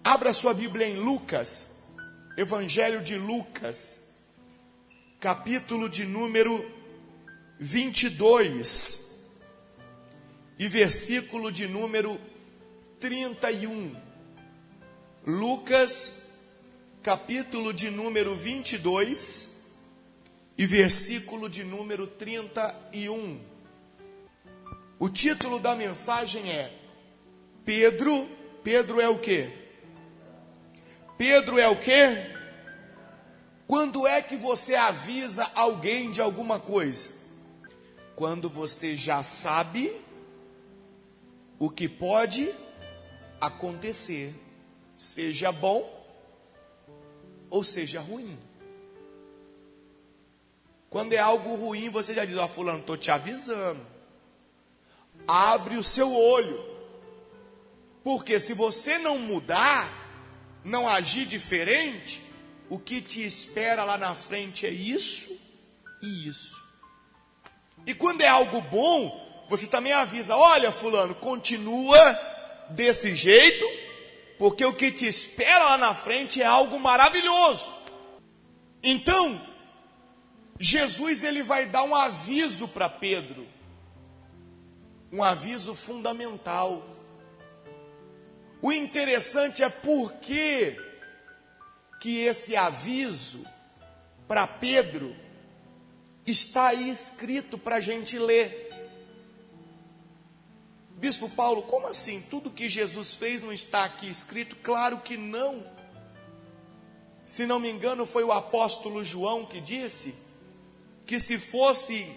Abra sua Bíblia em Lucas, Evangelho de Lucas, capítulo de número 22 e versículo de número 31. Lucas, capítulo de número 22 e versículo de número 31. O título da mensagem é Pedro é o quê? Pedro é o quê? Quando é que você avisa alguém de alguma coisa? Quando você já sabe o que pode acontecer, seja bom ou seja ruim. Quando é algo ruim, você já diz: ó, fulano, estou te avisando. Abre o seu olho. Porque se você não mudar, não agir diferente, o que te espera lá na frente é isso e isso. E quando é algo bom, você também avisa: olha, fulano, continua desse jeito, porque o que te espera lá na frente é algo maravilhoso. Então, Jesus ele vai dar um aviso para Pedro, um aviso fundamental. O interessante é por que esse aviso para Pedro está aí escrito para a gente ler. Bispo Paulo, como assim? Tudo que Jesus fez não está aqui escrito? Claro que não. Se não me engano, foi o apóstolo João que disse que se fosse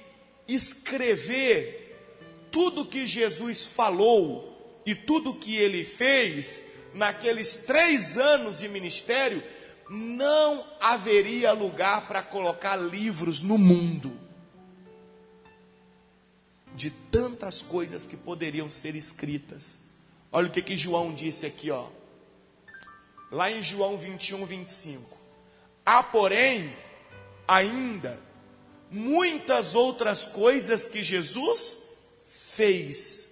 escrever tudo que Jesus falou e tudo que ele fez naqueles 3 anos de ministério, não haveria lugar para colocar livros no mundo, de tantas coisas que poderiam ser escritas. Olha o que João disse aqui, ó. Lá em João 21, 25. Há, porém, ainda muitas outras coisas que Jesus fez.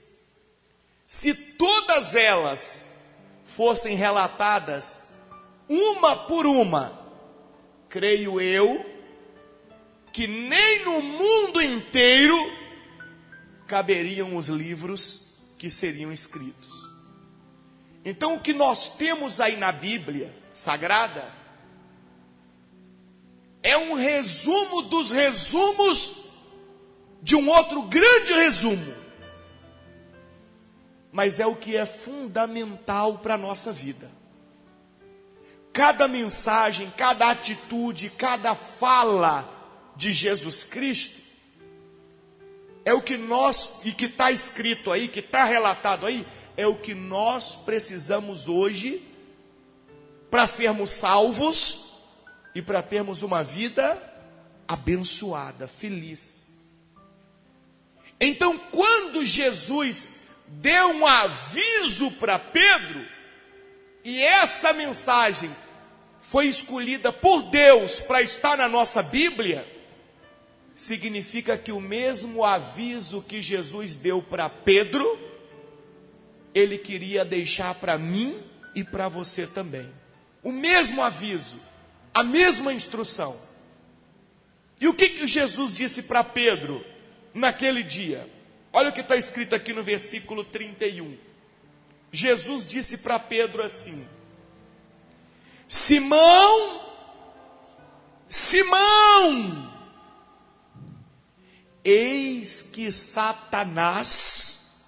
Se todas elas fossem relatadas uma por uma, creio eu que nem no mundo inteiro caberiam os livros que seriam escritos. Então o que nós temos aí na Bíblia Sagrada é um resumo dos resumos de um outro grande resumo. Mas é o que é fundamental para a nossa vida. Cada mensagem, cada atitude, cada fala de Jesus Cristo é o que nós, e que está escrito aí, que está relatado aí, é o que nós precisamos hoje para sermos salvos e para termos uma vida abençoada, feliz. Então, quando Jesus deu um aviso para Pedro, e essa mensagem foi escolhida por Deus para estar na nossa Bíblia, significa que o mesmo aviso que Jesus deu para Pedro, ele queria deixar para mim e para você também. O mesmo aviso, a mesma instrução. E o que Jesus disse para Pedro naquele dia? Olha o que está escrito aqui no versículo 31. Jesus disse para Pedro assim: Simão, Simão, eis que Satanás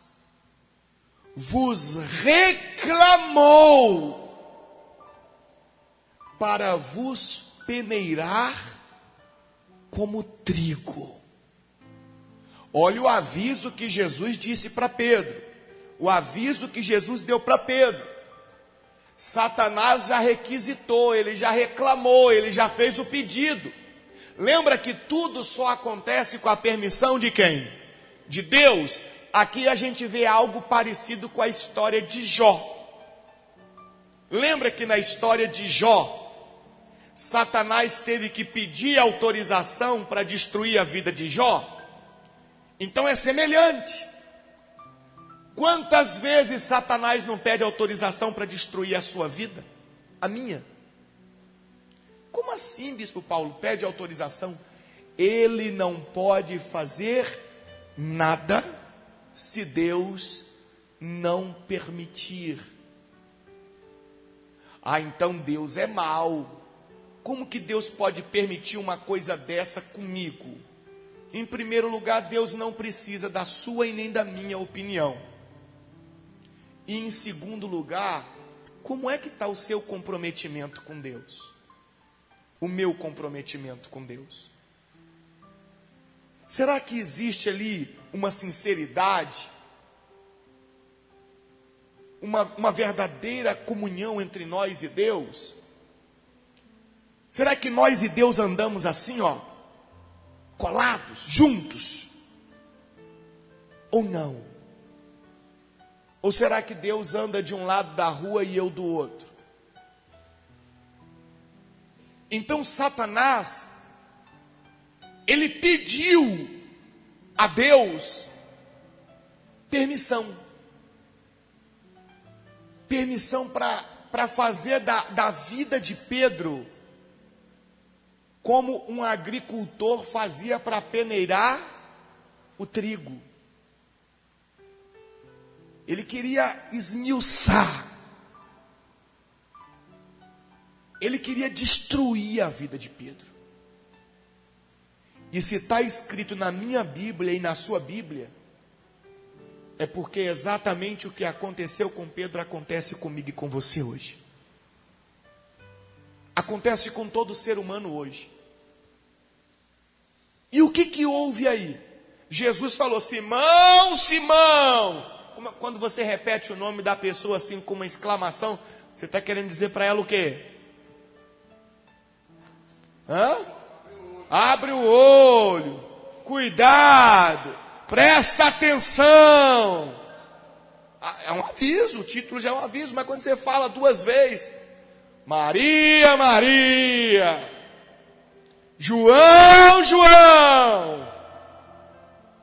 vos reclamou para vos peneirar como trigo. Olha o aviso que Jesus disse para Pedro. O aviso que Jesus deu para Pedro. Satanás já requisitou, ele já reclamou, ele já fez o pedido. Lembra que tudo só acontece com a permissão de quem? De Deus. Aqui a gente vê algo parecido com a história de Jó. Lembra que na história de Jó, Satanás teve que pedir autorização para destruir a vida de Jó? Então é semelhante. Quantas vezes Satanás não pede autorização para destruir a sua vida? A minha. Como assim, bispo Paulo, pede autorização? Ele não pode fazer nada se Deus não permitir. Ah, então Deus é mau. Como que Deus pode permitir uma coisa dessa comigo? Em primeiro lugar, Deus não precisa da sua e nem da minha opinião. E em segundo lugar, como é que está o seu comprometimento com Deus? O meu comprometimento com Deus? Será que existe ali uma sinceridade? Uma verdadeira comunhão entre nós e Deus? Será que nós e Deus andamos assim, ó, colados, juntos? Ou não? Ou será que Deus anda de um lado da rua e eu do outro? Então Satanás, ele pediu a Deus permissão para fazer da vida de Pedro como um agricultor fazia para peneirar o trigo. Ele queria esmiuçar, ele queria destruir a vida de Pedro. E se está escrito na minha Bíblia e na sua Bíblia, é porque exatamente o que aconteceu com Pedro acontece comigo e com você hoje. Acontece com todo ser humano hoje. E o que houve aí? Jesus falou: Simão, Simão. Quando você repete o nome da pessoa assim com uma exclamação, você está querendo dizer para ela o quê? Abre o olho, cuidado, presta atenção. É um aviso, o título já é um aviso, mas quando você fala duas vezes, Maria, Maria, João, João,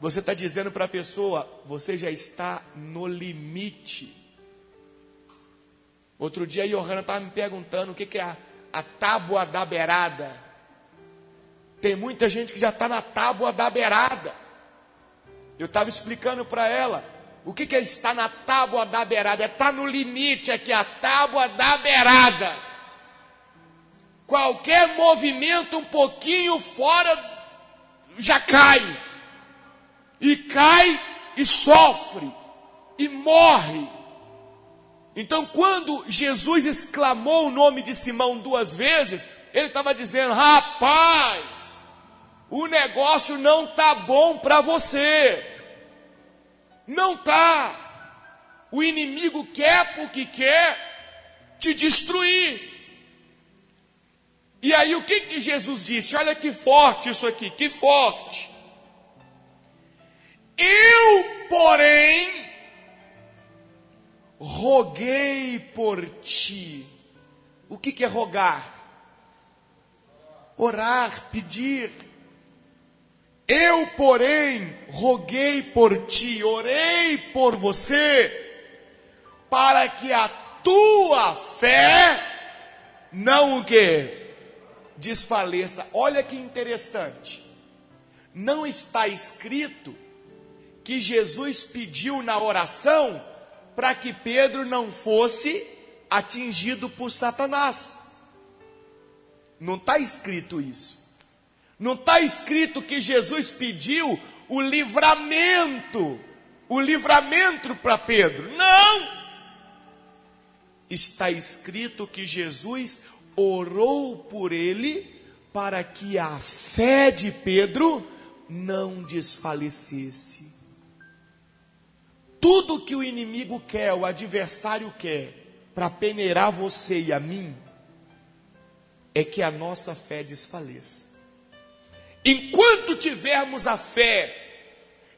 você está dizendo para a pessoa, você já está no limite. Outro dia a Johanna estava me perguntando o que é a tábua da beirada. Tem muita gente que já está na tábua da beirada. Eu estava explicando para ela, o que é estar na tábua da beirada? É estar no limite aqui, a tábua da beirada. Qualquer movimento um pouquinho fora, já cai. E cai e sofre, e morre. Então quando Jesus exclamou o nome de Simão duas vezes, ele estava dizendo, rapaz, o negócio não está bom para você. Não está. O inimigo quer porque quer te destruir. E aí o que Jesus disse? Olha que forte isso aqui, que forte. Eu, porém, roguei por ti. O que é rogar? Orar, pedir. Eu, porém, roguei por ti, orei por você, para que a tua fé não o quê? Desfaleça. Olha que interessante. Não está escrito que Jesus pediu na oração para que Pedro não fosse atingido por Satanás. Não está escrito isso. Não está escrito que Jesus pediu o livramento para Pedro. Não! Está escrito que Jesus orou por ele para que a fé de Pedro não desfalecesse. Tudo que o inimigo quer, o adversário quer, para peneirar você e a mim, é que a nossa fé desfaleça. Enquanto tivermos a fé,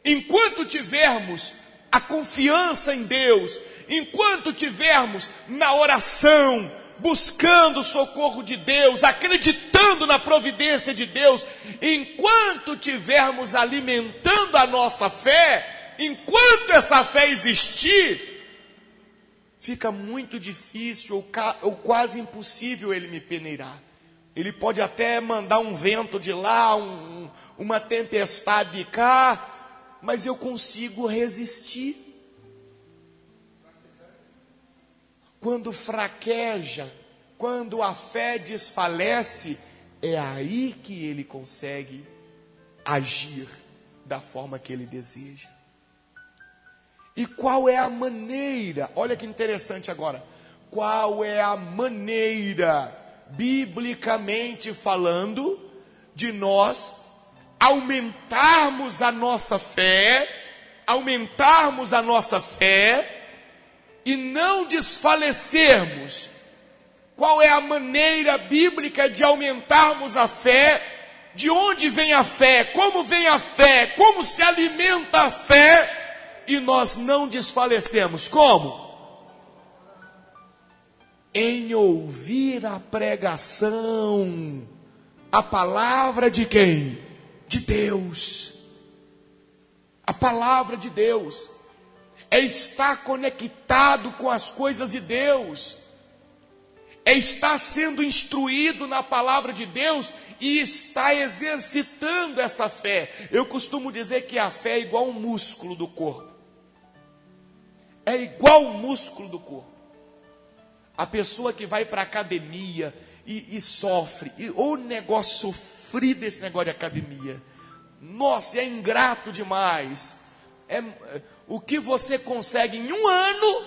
enquanto tivermos a confiança em Deus, enquanto tivermos na oração, buscando o socorro de Deus, acreditando na providência de Deus, enquanto tivermos alimentando a nossa fé, enquanto essa fé existir, fica muito difícil ou quase impossível ele me peneirar. Ele pode até mandar um vento de lá, uma tempestade de cá, mas eu consigo resistir. Quando fraqueja, quando a fé desfalece, é aí que ele consegue agir da forma que ele deseja. E qual é a maneira? Olha que interessante agora. Qual é a maneira, biblicamente falando, de nós aumentarmos a nossa fé e não desfalecermos? Qual é a maneira bíblica de aumentarmos a fé? De onde vem a fé? Como vem a fé? Como se alimenta a fé? E nós não desfalecemos. Como? Em ouvir a pregação, a palavra de quem? De Deus. A palavra de Deus é estar conectado com as coisas de Deus, é estar sendo instruído na palavra de Deus e estar exercitando essa fé. Eu costumo dizer que a fé é igual um músculo do corpo. É igual um músculo do corpo. A pessoa que vai para a academia e sofre, ou negócio sofrido esse negócio de academia. Nossa, é ingrato demais. O que você consegue em um ano,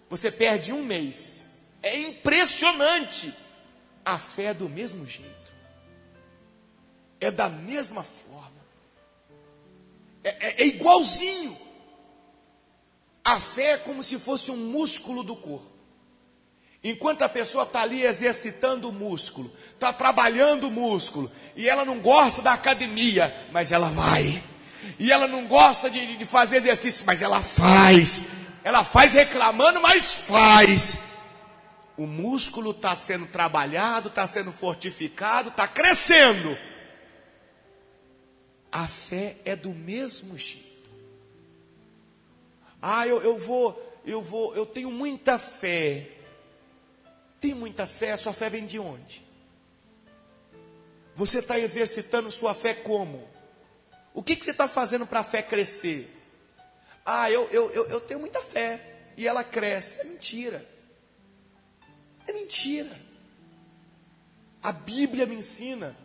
você perde em um mês. É impressionante. A fé é do mesmo jeito. É da mesma forma. É igualzinho. A fé é como se fosse um músculo do corpo. Enquanto a pessoa está ali exercitando o músculo, está trabalhando o músculo, e ela não gosta da academia, mas ela vai. E ela não gosta de fazer exercício, mas ela faz. Ela faz reclamando, mas faz. O músculo está sendo trabalhado, está sendo fortificado, está crescendo. A fé é do mesmo jeito. Eu tenho muita fé. Tem muita fé, sua fé vem de onde? Você está exercitando sua fé como? O que você está fazendo para a fé crescer? Eu tenho muita fé e ela cresce. É mentira. É mentira. A Bíblia me ensina.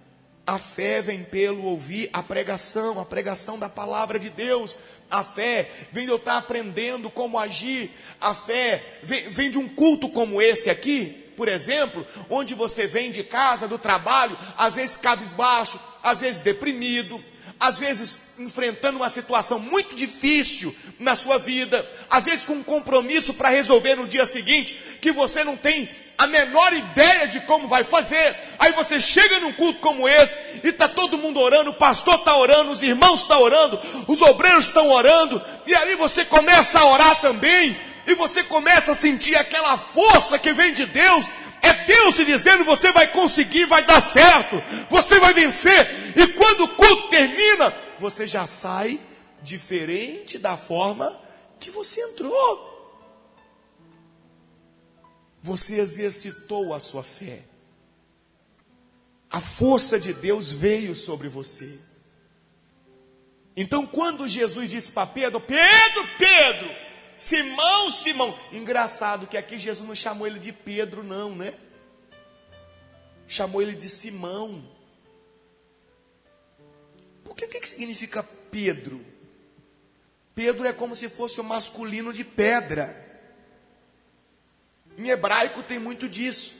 A fé vem pelo ouvir a pregação da palavra de Deus. A fé vem de eu estar aprendendo como agir. A fé vem de um culto como esse aqui, por exemplo, onde você vem de casa, do trabalho, às vezes cabisbaixo, às vezes deprimido, às vezes enfrentando uma situação muito difícil na sua vida, às vezes com um compromisso para resolver no dia seguinte, que você não tem a menor ideia de como vai fazer. Aí você chega num culto como esse e está todo mundo orando, o pastor está orando, os irmãos estão orando, os obreiros estão orando, e aí você começa a orar também, e você começa a sentir aquela força que vem de Deus. É Deus te dizendo: você vai conseguir, vai dar certo, você vai vencer. E quando o culto termina, você já sai diferente da forma que você entrou. Você exercitou a sua fé. A força de Deus veio sobre você. Então, quando Jesus disse para Pedro: Pedro, Simão. Engraçado que aqui Jesus não chamou ele de Pedro, não, né? Chamou ele de Simão. Porque o que significa Pedro? Pedro é como se fosse o masculino de pedra. Em hebraico tem muito disso.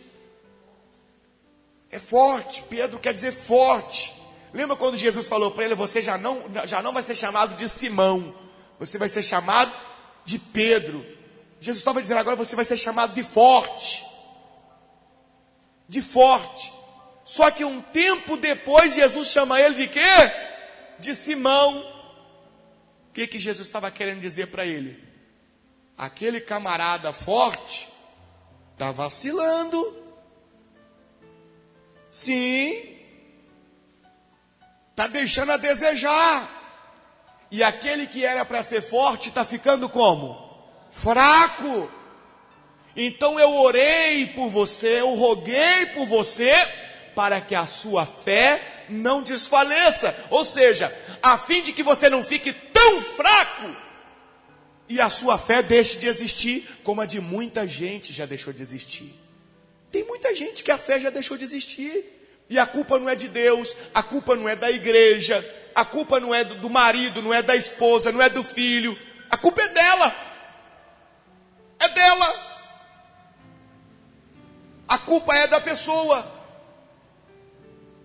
É forte. Pedro quer dizer forte. Lembra quando Jesus falou para ele: você já não vai ser chamado de Simão, você vai ser chamado de Pedro. Jesus estava dizendo: agora você vai ser chamado de forte. De forte. Só que um tempo depois Jesus chama ele de quê? De Simão. O que Jesus estava querendo dizer para ele? Aquele camarada forte está vacilando. Sim. Está deixando a desejar. E aquele que era para ser forte está ficando como? Fraco. Então eu orei por você, eu roguei por você, para que a sua fé não desfaleça. Ou seja, a fim de que você não fique tão fraco e a sua fé deixe de existir, como a de muita gente já deixou de existir. Tem muita gente que a fé já deixou de existir. E a culpa não é de Deus, a culpa não é da igreja, a culpa não é do marido, não é da esposa, não é do filho. A culpa é dela. É dela. A culpa é da pessoa.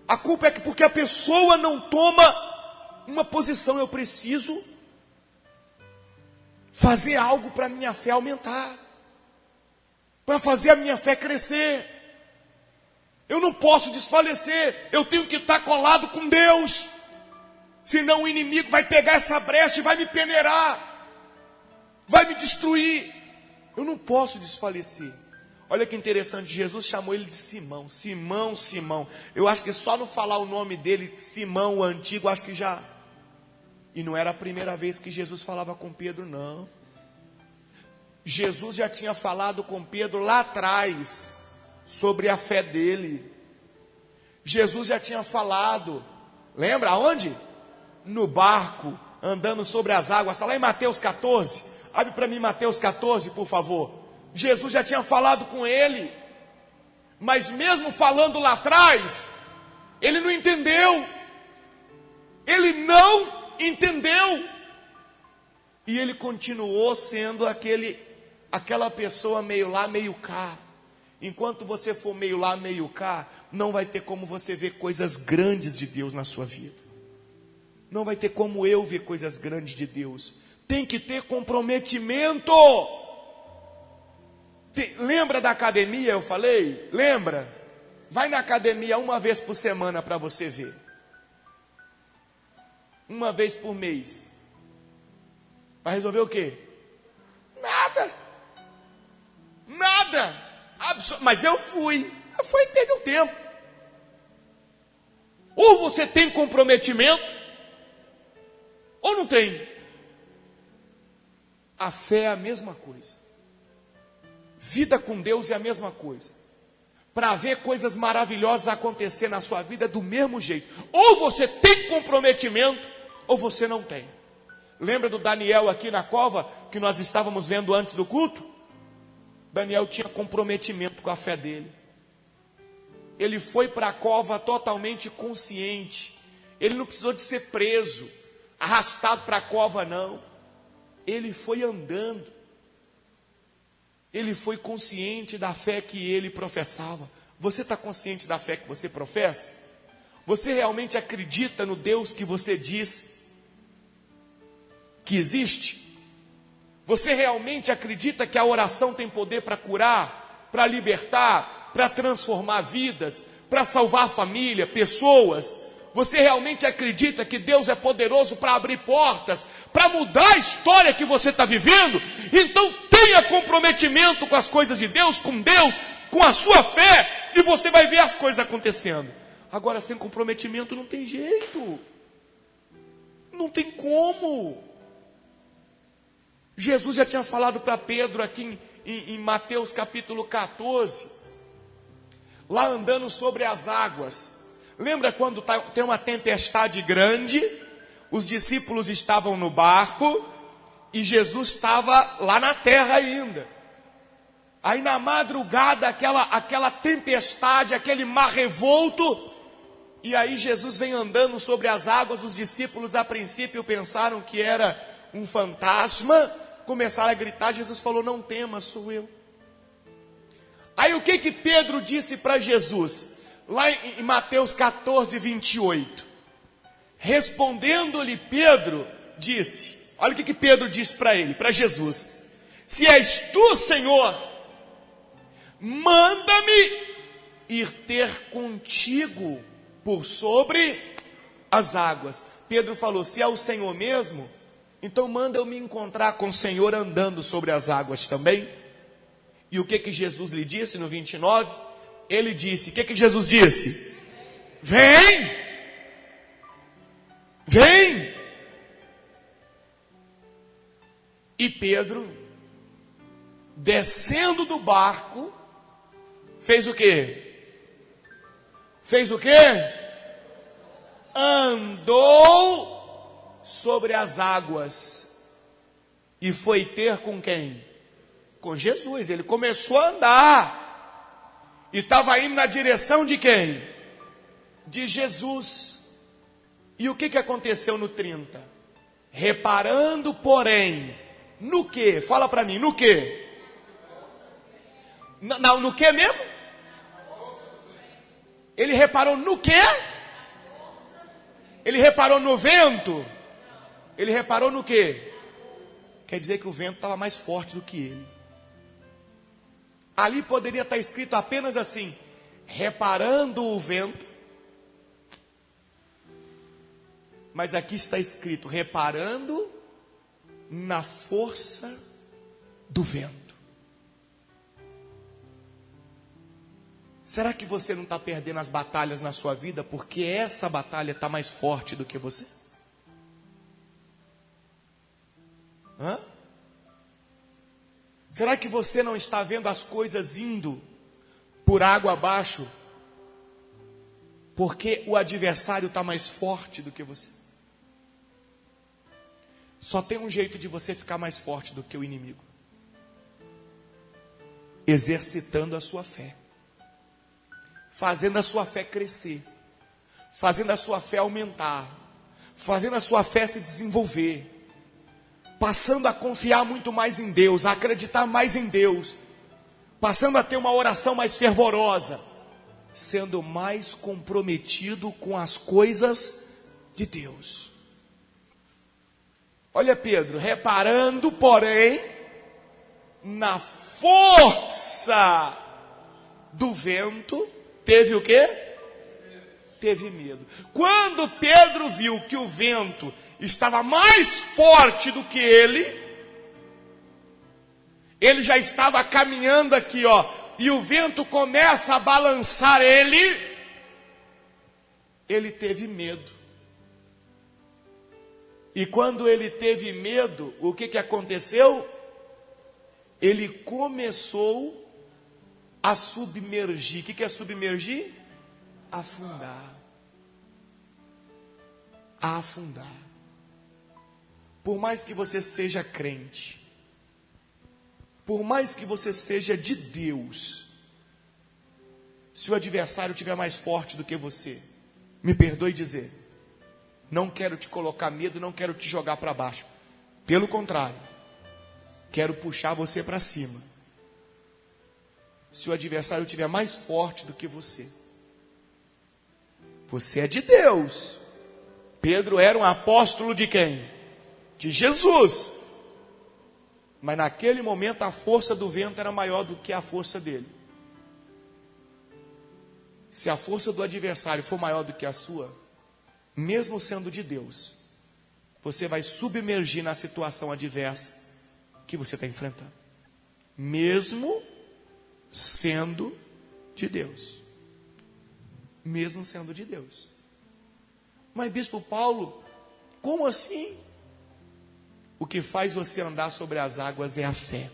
A culpa é porque a pessoa não toma uma posição. Eu preciso fazer algo para a minha fé aumentar, para fazer a minha fé crescer. Eu não posso desfalecer. Eu tenho que estar colado com Deus. Senão o inimigo vai pegar essa brecha e vai me peneirar, vai me destruir. Eu não posso desfalecer. Olha que interessante, Jesus chamou ele de Simão. Simão, Simão. Eu acho que só no falar o nome dele, Simão, o antigo, acho que já... E não era a primeira vez que Jesus falava com Pedro, não. Jesus já tinha falado com Pedro lá atrás sobre a fé dele. Jesus já tinha falado, lembra aonde? No barco, andando sobre as águas. Está lá em Mateus 14. Abre para mim Mateus 14, por favor. Jesus já tinha falado com ele, mas mesmo falando lá atrás, ele não entendeu. Ele não entendeu. E ele continuou sendo aquela pessoa meio lá, meio cá. Enquanto você for meio lá, meio cá, não vai ter como você ver coisas grandes de Deus na sua vida. Não vai ter como eu ver coisas grandes de Deus. Tem que ter comprometimento. Lembra da academia, eu falei? Lembra? Vai na academia uma vez por semana para você ver. Uma vez por mês. Vai resolver o quê? Nada. Nada. Mas eu fui e perdeu tempo. Ou você tem comprometimento, ou não tem. A fé é a mesma coisa. Vida com Deus é a mesma coisa. Para ver coisas maravilhosas acontecer na sua vida do mesmo jeito. Ou você tem comprometimento, ou você não tem. Lembra do Daniel aqui na cova, que nós estávamos vendo antes do culto? Daniel tinha comprometimento com a fé dele. Ele foi para a cova totalmente consciente. Ele não precisou de ser preso, arrastado para a cova, não. Ele foi andando. Ele foi consciente da fé que ele professava. Você está consciente da fé que você professa? Você realmente acredita no Deus que você diz que existe? Você realmente acredita que a oração tem poder para curar, para libertar, para transformar vidas, para salvar família, pessoas? Você realmente acredita que Deus é poderoso para abrir portas, para mudar a história que você está vivendo? Então tenha comprometimento com as coisas de Deus, com a sua fé, e você vai ver as coisas acontecendo. Agora, sem comprometimento não tem jeito. Não tem como. Jesus já tinha falado para Pedro aqui em Mateus capítulo 14, lá andando sobre as águas. Lembra quando tem uma tempestade grande, os discípulos estavam no barco e Jesus estava lá na terra ainda. Aí na madrugada, aquela tempestade, aquele mar revolto, e aí Jesus vem andando sobre as águas. Os discípulos a princípio pensaram que era um fantasma, começaram a gritar. Jesus falou: não temas, sou eu. Aí o que Pedro disse para Jesus? Lá em Mateus 14, 28. Respondendo-lhe Pedro, disse, olha o que Pedro disse para ele, para Jesus: se és tu, Senhor, manda-me ir ter contigo por sobre as águas. Pedro falou: se é o Senhor mesmo, então manda eu me encontrar com o Senhor andando sobre as águas também. E o que Jesus lhe disse no 29? Ele disse, o que Jesus disse? Vem! Vem! E Pedro, descendo do barco, fez o quê? Fez o quê? Andou sobre as águas. E foi ter com quem? Com Jesus. Ele começou a andar. E estava indo na direção de quem? De Jesus. E o que aconteceu no 30? Reparando, porém, no que? Fala para mim, no que? No que mesmo? Ele reparou no que? Ele reparou no vento? Ele reparou no que? Quer dizer que o vento estava mais forte do que ele. Ali poderia estar escrito apenas assim: reparando o vento. Mas aqui está escrito: reparando na força do vento. Será que você não está perdendo as batalhas na sua vida porque essa batalha está mais forte do que você? Hã? Será que você não está vendo as coisas indo por água abaixo porque o adversário está mais forte do que você? Só tem um jeito de você ficar mais forte do que o inimigo: exercitando a sua fé, fazendo a sua fé crescer, fazendo a sua fé aumentar, fazendo a sua fé se desenvolver, passando a confiar muito mais em Deus, a acreditar mais em Deus, passando a ter uma oração mais fervorosa, sendo mais comprometido com as coisas de Deus. Olha Pedro, reparando, porém, na força do vento, teve o quê? Teve medo. Quando Pedro viu que o vento estava mais forte do que ele já estava caminhando aqui, ó, e o vento começa a balançar ele teve medo. E quando ele teve medo, o que aconteceu? Ele começou a submergir. O que é submergir? Afundar. A afundar. Por mais que você seja crente, por mais que você seja de Deus, se o adversário estiver mais forte do que você, me perdoe dizer, não quero te colocar medo, não quero te jogar para baixo. Pelo contrário, quero puxar você para cima. Se o adversário estiver mais forte do que você, você é de Deus. Pedro era um apóstolo de quem? De Jesus. Mas naquele momento a força do vento era maior do que a força dele. Se a força do adversário for maior do que a sua, mesmo sendo de Deus, você vai submergir na situação adversa que você está enfrentando. Mesmo sendo de Deus. Mesmo sendo de Deus. Mas bispo Paulo, como assim? O que faz você andar sobre as águas é a fé.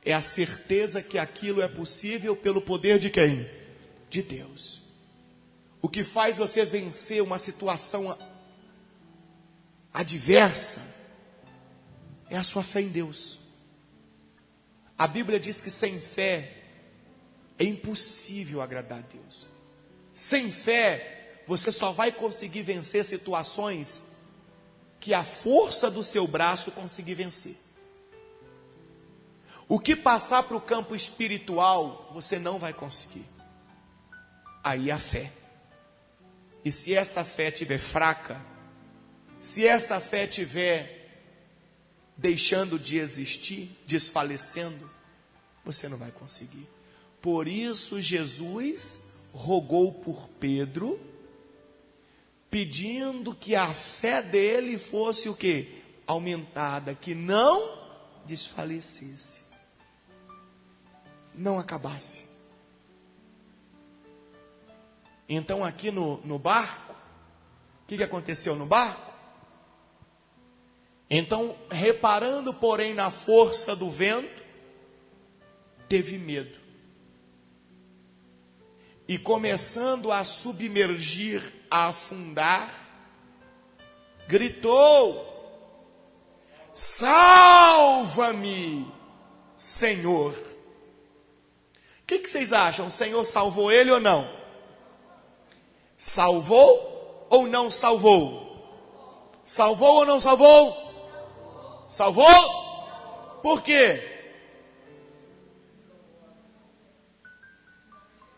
É a certeza que aquilo é possível pelo poder de quem? De Deus. O que faz você vencer uma situação adversa é a sua fé em Deus. A Bíblia diz que sem fé é impossível agradar a Deus. Sem fé, você só vai conseguir vencer situações que a força do seu braço conseguir vencer. O que passar para o campo espiritual, você não vai conseguir. Aí a fé. E se essa fé estiver fraca, se essa fé estiver deixando de existir, desfalecendo, você não vai conseguir. Por isso Jesus rogou por Pedro, pedindo que a fé dele fosse o quê? Aumentada, que não desfalecesse, não acabasse. Então aqui no barco, o que aconteceu no barco? Então, reparando, porém, na força do vento, teve medo. E começando a submergir, a afundar, gritou: salva-me, Senhor. O que vocês acham? O Senhor salvou ele ou não? Salvou ou não salvou? Salvou ou não salvou? Salvou? Por quê?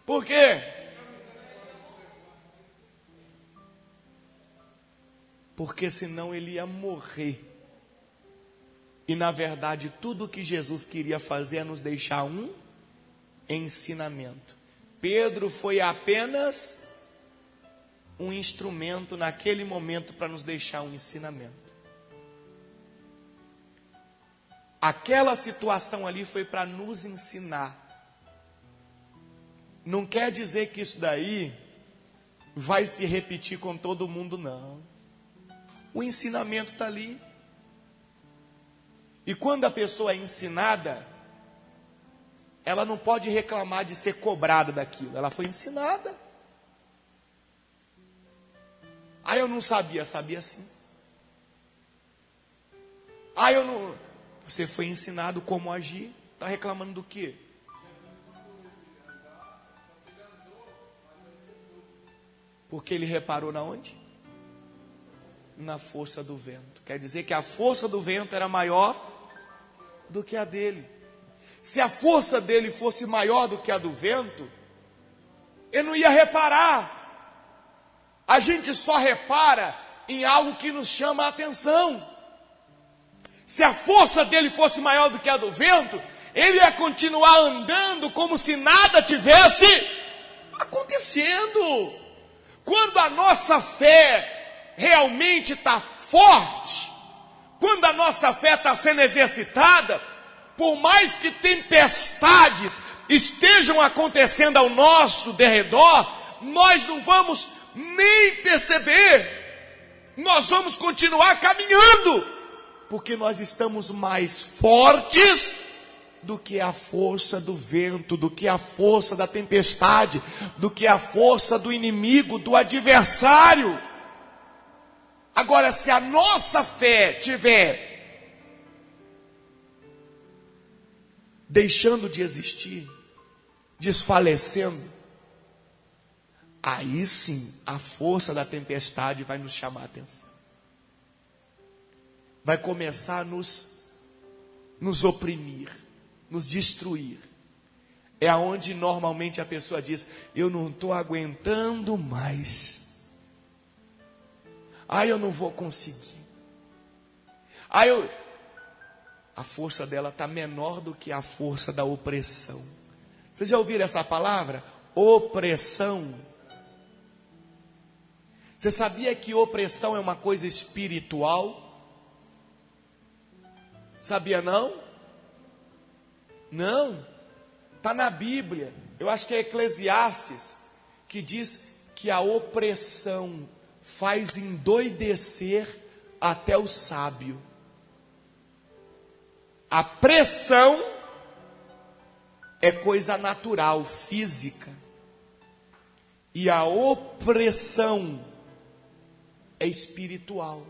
Por quê? Porque senão ele ia morrer. E na verdade tudo que Jesus queria fazer é nos deixar um ensinamento. Pedro foi apenas um instrumento naquele momento para nos deixar um ensinamento. Aquela situação ali foi para nos ensinar. Não quer dizer que isso daí vai se repetir com todo mundo, não. O ensinamento está ali. E quando a pessoa é ensinada, ela não pode reclamar de ser cobrada daquilo. Ela foi ensinada. Ah, eu não sabia. Sabia sim. Ah, eu não... Você foi ensinado como agir. Está reclamando do quê? Porque ele reparou na onde? Na força do vento. Quer dizer que a força do vento era maior do que a dele. Se a força dele fosse maior do que a do vento, ele não ia reparar. A gente só repara em algo que nos chama a atenção. Se a força dele fosse maior do que a do vento, ele ia continuar andando como se nada tivesse acontecendo. Quando a nossa fé realmente está forte, quando a nossa fé está sendo exercitada, por mais que tempestades estejam acontecendo ao nosso derredor, nós não vamos nem perceber, nós vamos continuar caminhando, porque nós estamos mais fortes do que a força do vento, do que a força da tempestade, do que a força do inimigo, do adversário. Agora, se a nossa fé tiver deixando de existir, desfalecendo, aí sim a força da tempestade vai nos chamar a atenção. Vai começar a nos oprimir, nos destruir. É aonde normalmente a pessoa diz: eu não estou aguentando mais. Eu não vou conseguir. A força dela está menor do que a força da opressão. Vocês já ouviram essa palavra? Opressão. Você sabia que opressão é uma coisa espiritual? Sabia não? Não. Está na Bíblia. Eu acho que é Eclesiastes que diz que a opressão faz endoidecer até o sábio. A pressão é coisa natural, física. E a opressão é espiritual.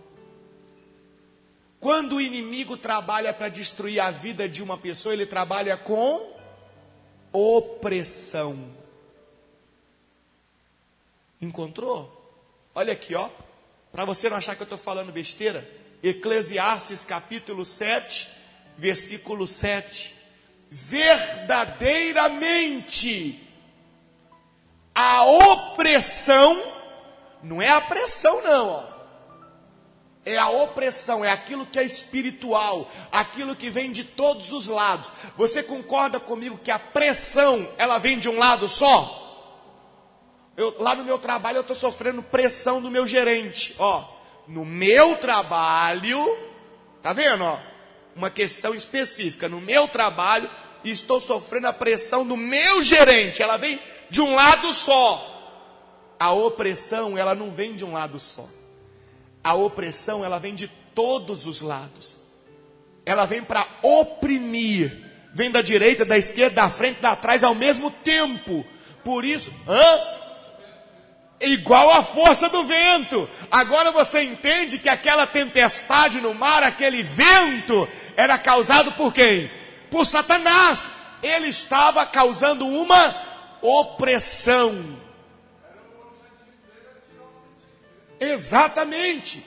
Quando o inimigo trabalha para destruir a vida de uma pessoa, ele trabalha com opressão. Encontrou? Olha aqui, ó. Para você não achar que eu estou falando besteira. Eclesiastes capítulo 7, versículo 7. Verdadeiramente, a opressão, não é a pressão não, ó. É a opressão, é aquilo que é espiritual, aquilo que vem de todos os lados. Você concorda comigo que a pressão, ela vem de um lado só? Lá no meu trabalho eu estou sofrendo pressão do meu gerente. No meu trabalho, tá vendo? Uma questão específica. No meu trabalho, estou sofrendo a pressão do meu gerente. Ela vem de um lado só. A opressão, ela não vem de um lado só. A opressão, ela vem de todos os lados. Ela vem para oprimir. Vem da direita, da esquerda, da frente, da trás ao mesmo tempo. Por isso, igual a força do vento. Agora você entende que aquela tempestade no mar, aquele vento, era causado por quem? Por Satanás. Ele estava causando uma opressão. Exatamente.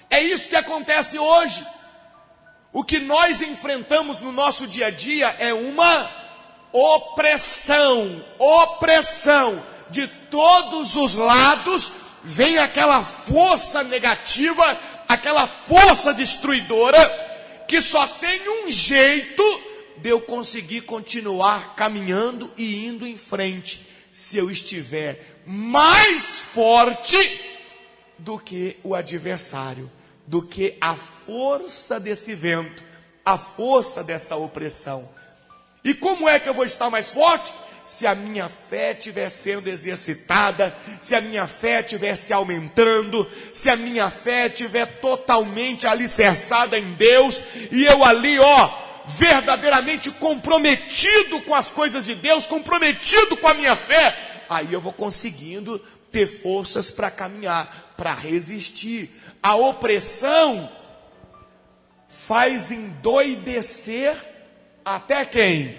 É isso que acontece hoje. O que nós enfrentamos no nosso dia a dia é uma opressão. Opressão. De todos os lados vem aquela força negativa, aquela força destruidora, que só tem um jeito de eu conseguir continuar caminhando e indo em frente, se eu estiver mais forte do que o adversário, do que a força desse vento, a força dessa opressão. E como é que eu vou estar mais forte? Se a minha fé estiver sendo exercitada, se a minha fé estiver se aumentando, se a minha fé estiver totalmente alicerçada em Deus, e eu ali, verdadeiramente comprometido com as coisas de Deus, comprometido com a minha fé, aí eu vou conseguindo ter forças para caminhar, para resistir. A opressão faz endoidecer até quem?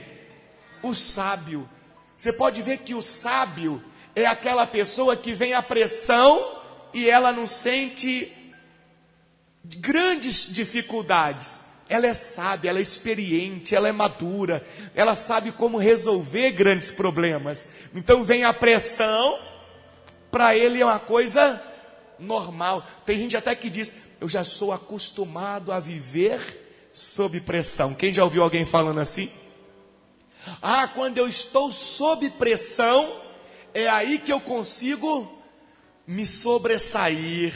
O sábio. Você pode ver que o sábio é aquela pessoa que vem a pressão e ela não sente grandes dificuldades. Ela é sábia, ela é experiente, ela é madura, ela sabe como resolver grandes problemas. Então vem a pressão, para ele é uma coisa normal. Tem gente até que diz, eu já sou acostumado a viver sob pressão. Quem já ouviu alguém falando assim? Quando eu estou sob pressão, é aí que eu consigo me sobressair,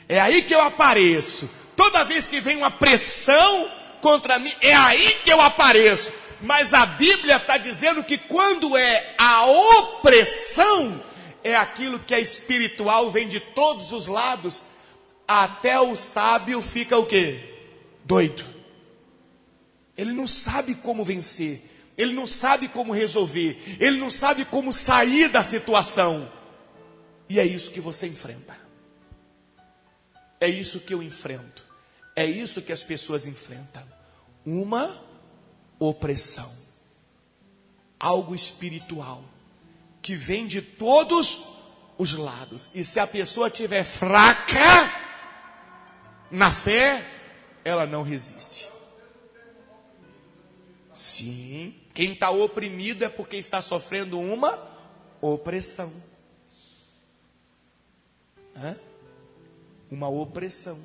é aí que eu apareço. Toda vez que vem uma pressão contra mim, é aí que eu apareço. Mas a Bíblia está dizendo que quando é a opressão, é aquilo que é espiritual, vem de todos os lados. Até o sábio fica o quê? Doido. Ele não sabe como vencer. Ele não sabe como resolver. Ele não sabe como sair da situação. E é isso que você enfrenta. É isso que eu enfrento. É isso que as pessoas enfrentam. Uma opressão. Algo espiritual. Que vem de todos os lados. E se a pessoa estiver fraca na fé, ela não resiste. Sim, quem está oprimido é porque está sofrendo uma opressão. Uma opressão.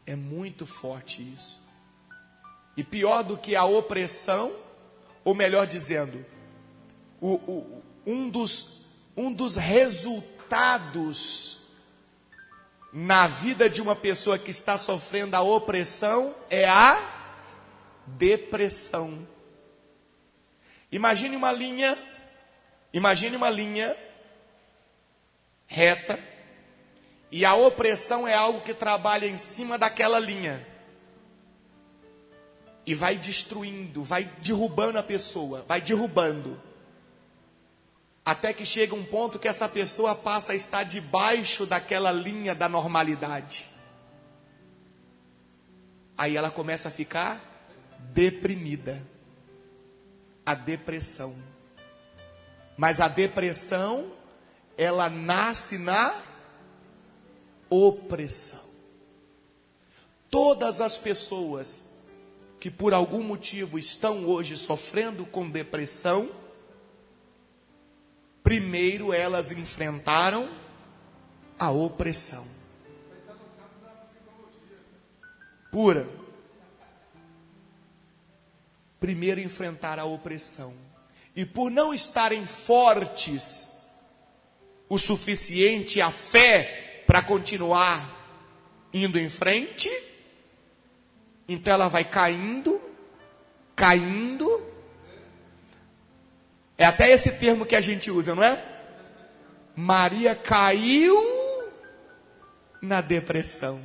É muito forte isso. E pior do que a opressão, ou melhor dizendo, um dos resultados na vida de uma pessoa que está sofrendo a opressão é a depressão. Imagine uma linha reta, e a opressão é algo que trabalha em cima daquela linha e vai destruindo, vai derrubando a pessoa, vai derrubando, até que chega um ponto que essa pessoa passa a estar debaixo daquela linha da normalidade. Aí ela começa a ficar deprimida. A depressão. Mas a depressão, ela nasce na opressão. Todas as pessoas que por algum motivo estão hoje sofrendo com depressão, primeiro elas enfrentaram a opressão. Pura. Primeiro enfrentar a opressão. E por não estarem fortes o suficiente, a fé para continuar indo em frente, então ela vai caindo. É até esse termo que a gente usa, não é? Maria caiu na depressão.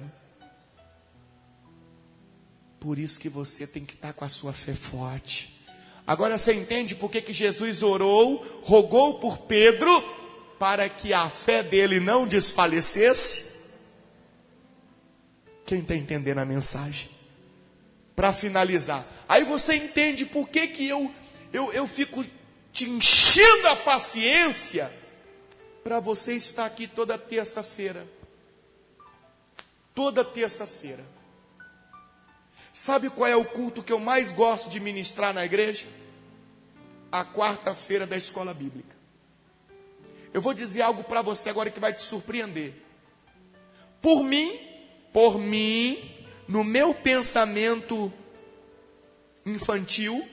Por isso que você tem que estar com a sua fé forte. Agora você entende por que Jesus rogou por Pedro, para que a fé dele não desfalecesse? Quem está entendendo a mensagem? Para finalizar, aí você entende por que eu fico te enchendo a paciência, para você estar aqui toda terça-feira. Toda terça-feira. Sabe qual é o culto que eu mais gosto de ministrar na igreja? A quarta-feira da escola bíblica. Eu vou dizer algo para você agora que vai te surpreender. Por mim, no meu pensamento infantil,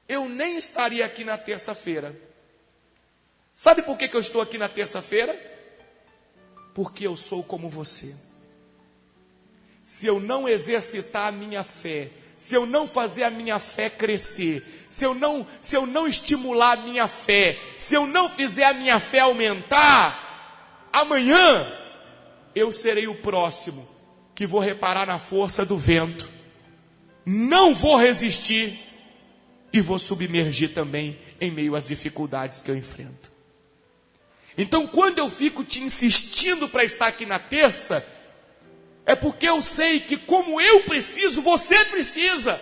eu nem estaria aqui na terça-feira. Sabe por que eu estou aqui na terça-feira? Porque eu sou como você. Se eu não exercitar a minha fé, se eu não fazer a minha fé crescer, se eu não estimular a minha fé, se eu não fizer a minha fé aumentar, amanhã eu serei o próximo que vou reparar na força do vento, não vou resistir e vou submergir também em meio às dificuldades que eu enfrento. Então, quando eu fico te insistindo para estar aqui na terça, é porque eu sei que como eu preciso, você precisa.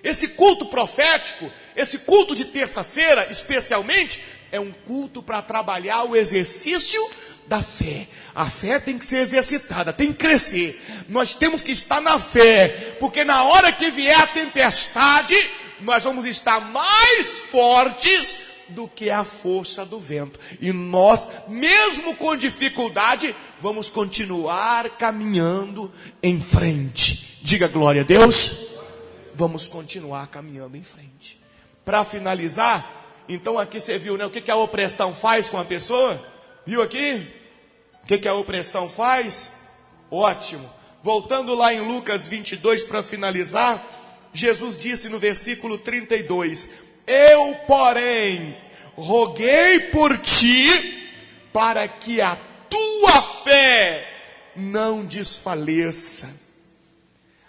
Esse culto profético, esse culto de terça-feira, especialmente, é um culto para trabalhar o exercício da fé. A fé tem que ser exercitada, tem que crescer. Nós temos que estar na fé, porque na hora que vier a tempestade, nós vamos estar mais fortes do que a força do vento. E nós, mesmo com dificuldade, vamos continuar caminhando em frente. Diga glória a Deus. Vamos continuar caminhando em frente. Para finalizar, então aqui você viu, né? O que a opressão faz com a pessoa? Viu aqui? O que a opressão faz? Ótimo. Voltando lá em Lucas 22 para finalizar, Jesus disse no versículo 32: eu, porém, roguei por ti, para que a tua fé não desfaleça.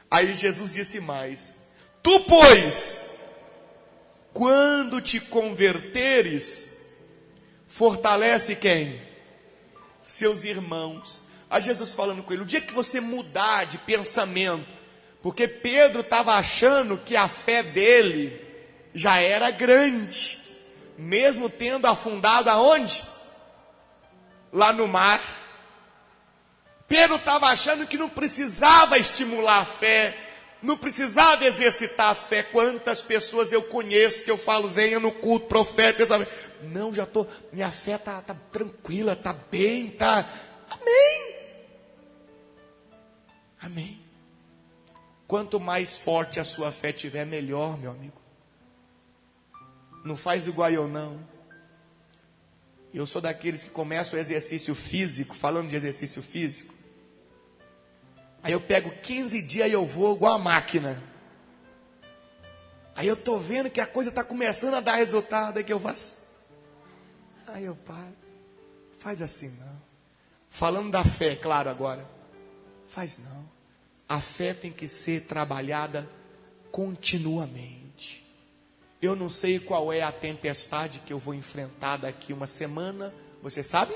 Aí Jesus disse mais: tu, pois, quando te converteres, fortalece quem? Seus irmãos. A Jesus falando com ele, o dia que você mudar de pensamento, porque Pedro estava achando que a fé dele já era grande, mesmo tendo afundado aonde? Lá no mar. Pedro estava achando que não precisava estimular a fé, não precisava exercitar a fé. Quantas pessoas eu conheço que eu falo, venha no culto profético, não, já estou, minha fé está tranquila, está bem, está, amém, amém. Quanto mais forte a sua fé tiver, melhor, meu amigo. Não faz igual eu não. Eu sou daqueles que começam o exercício físico, falando de exercício físico. Aí eu pego 15 dias e eu vou igual a máquina. Aí eu estou vendo que a coisa está começando a dar resultado, aí que eu faço. Aí eu paro. Faz assim não. Falando da fé, claro agora. Faz não. A fé tem que ser trabalhada continuamente. Eu não sei qual é a tempestade que eu vou enfrentar daqui uma semana. Você sabe?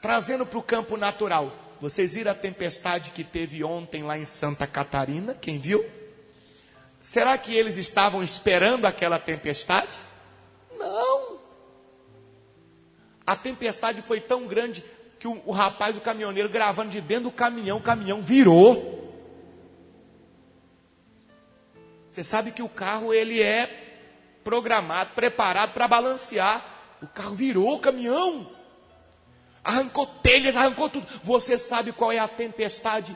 Trazendo para o campo natural. Vocês viram a tempestade que teve ontem lá em Santa Catarina? Quem viu? Será que eles estavam esperando aquela tempestade? Não. A tempestade foi tão grande que o rapaz, o caminhoneiro, gravando de dentro do caminhão, o caminhão virou. Você sabe que o carro, ele é programado, preparado para balancear. O carro virou o caminhão. Arrancou telhas, arrancou tudo. Você sabe qual é a tempestade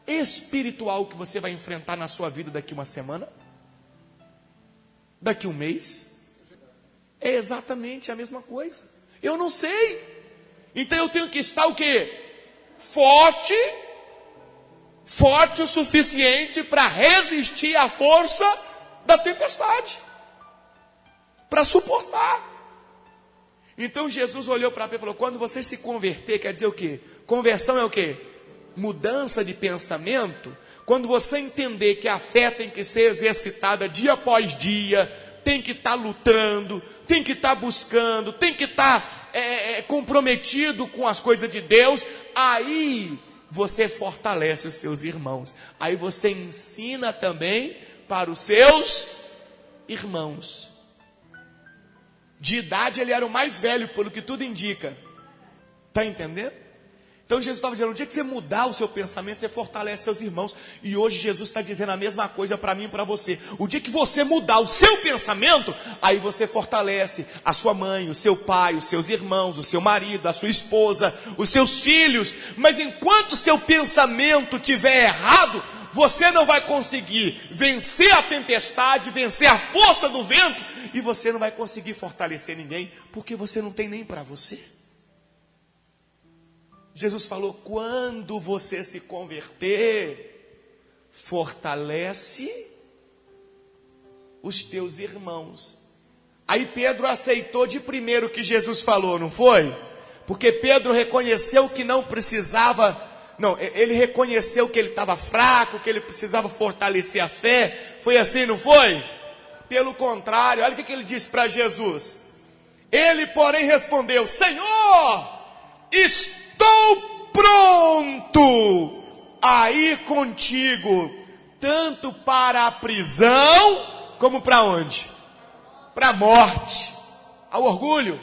espiritual que você vai enfrentar na sua vida daqui uma semana? Daqui um mês? É exatamente a mesma coisa. Eu não sei. Então eu tenho que estar o quê? Forte o suficiente para resistir à força da tempestade. Para suportar. Então Jesus olhou para Pedro e falou, quando você se converter, quer dizer o quê? Conversão é o quê? mudança de pensamento, quando você entender que a fé tem que ser exercitada dia após dia, tem que estar lutando, tem que estar buscando, tem que estar comprometido com as coisas de Deus, aí você fortalece os seus irmãos. Aí você ensina também para os seus irmãos. De idade ele era o mais velho, pelo que tudo indica. Está entendendo? Então Jesus estava dizendo, no dia que você mudar o seu pensamento, você fortalece seus irmãos. E hoje Jesus está dizendo a mesma coisa para mim e para você. O dia que você mudar o seu pensamento, aí você fortalece a sua mãe, o seu pai, os seus irmãos, o seu marido, a sua esposa, os seus filhos. Mas enquanto o seu pensamento estiver errado, você não vai conseguir vencer a tempestade, vencer a força do vento, e você não vai conseguir fortalecer ninguém, porque você não tem nem para você. Jesus falou, quando você se converter, fortalece os teus irmãos. Aí Pedro aceitou de primeiro o que Jesus falou, não foi? Porque Pedro reconheceu que não precisava, ele reconheceu que ele estava fraco, que ele precisava fortalecer a fé. Foi assim, não foi? Pelo contrário, olha o que ele disse para Jesus. Ele, porém, respondeu, Senhor, estou pronto a ir contigo, tanto para a prisão, como para onde? Para a morte. Ao orgulho?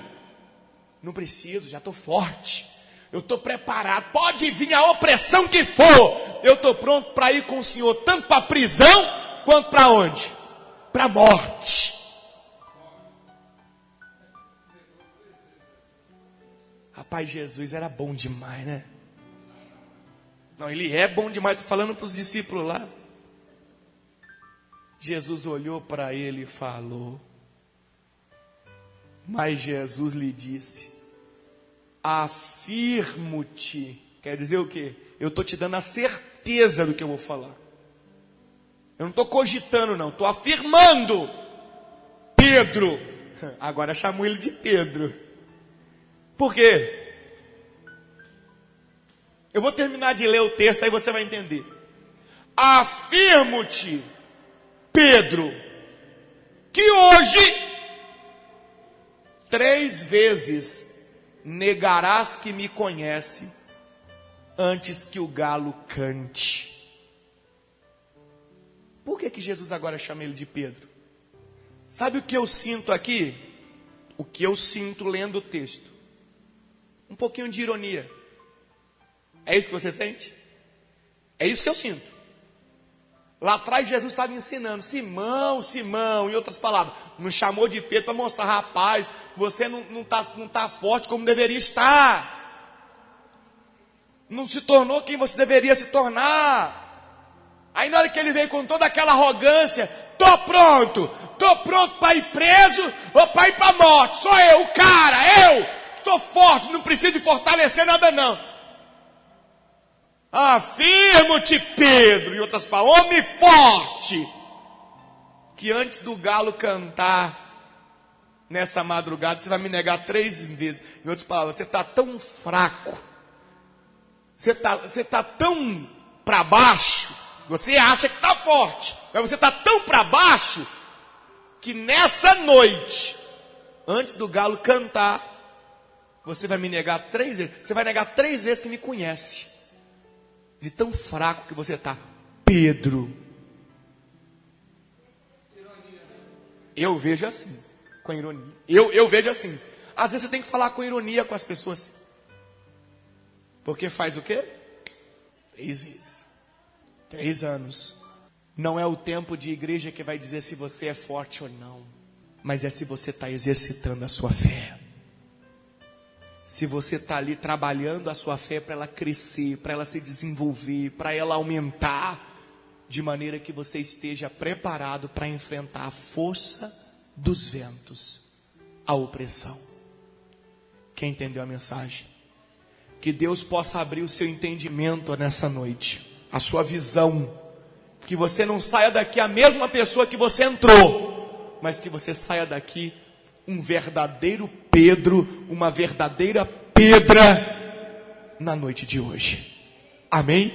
Não preciso, já estou forte. Eu estou preparado, pode vir a opressão que for. Eu estou pronto para ir com o Senhor, tanto para a prisão, quanto para onde? Para a morte. Rapaz, Jesus era bom demais, né? Não, ele é bom demais. Estou falando para os discípulos lá. Jesus olhou para ele e falou. Mas Jesus lhe disse, afirmo-te. Quer dizer o quê? Eu estou te dando a certeza do que eu vou falar. Eu não estou cogitando não, estou afirmando. Pedro. Agora chamou ele de Pedro. Por quê? Eu vou terminar de ler o texto, aí você vai entender. Afirmo-te, Pedro, que hoje 3 vezes negarás que me conhece, antes que o galo cante. Por que Jesus agora chama ele de Pedro? Sabe o que eu sinto aqui? O que eu sinto lendo o texto? Um pouquinho de ironia. É isso que você sente? É isso que eu sinto. Lá atrás Jesus estava ensinando, Simão, em outras palavras, nos chamou de Pedro para mostrar, rapaz, você não tá forte como deveria estar. Não se tornou quem você deveria se tornar. Aí na hora que ele veio com toda aquela arrogância, tô pronto para ir preso ou para ir para a morte. Sou eu, o cara, eu estou forte, não preciso de fortalecer nada não. Afirmo-te, Pedro, em outras palavras, homem forte, que antes do galo cantar nessa madrugada, você vai me negar 3 vezes. Em outras palavras, você está tão fraco, você tá tão para baixo, você acha que está forte, mas você está tão para baixo, que nessa noite, antes do galo cantar, você vai me negar 3 vezes. Você vai negar 3 vezes que me conhece. De tão fraco que você está. Pedro. Eu vejo assim, com ironia. Eu vejo assim. Às vezes você tem que falar com ironia com as pessoas. Porque faz o quê? 3 vezes. 3 anos. Não é o tempo de igreja que vai dizer se você é forte ou não. Mas é se você está exercitando a sua fé. Se você está ali trabalhando a sua fé para ela crescer, para ela se desenvolver, para ela aumentar, de maneira que você esteja preparado para enfrentar a força dos ventos, a opressão. Quem entendeu a mensagem? Que Deus possa abrir o seu entendimento nessa noite, a sua visão, que você não saia daqui a mesma pessoa que você entrou, mas que você saia daqui um verdadeiro Pedro, uma verdadeira Pedra na noite de hoje. Amém?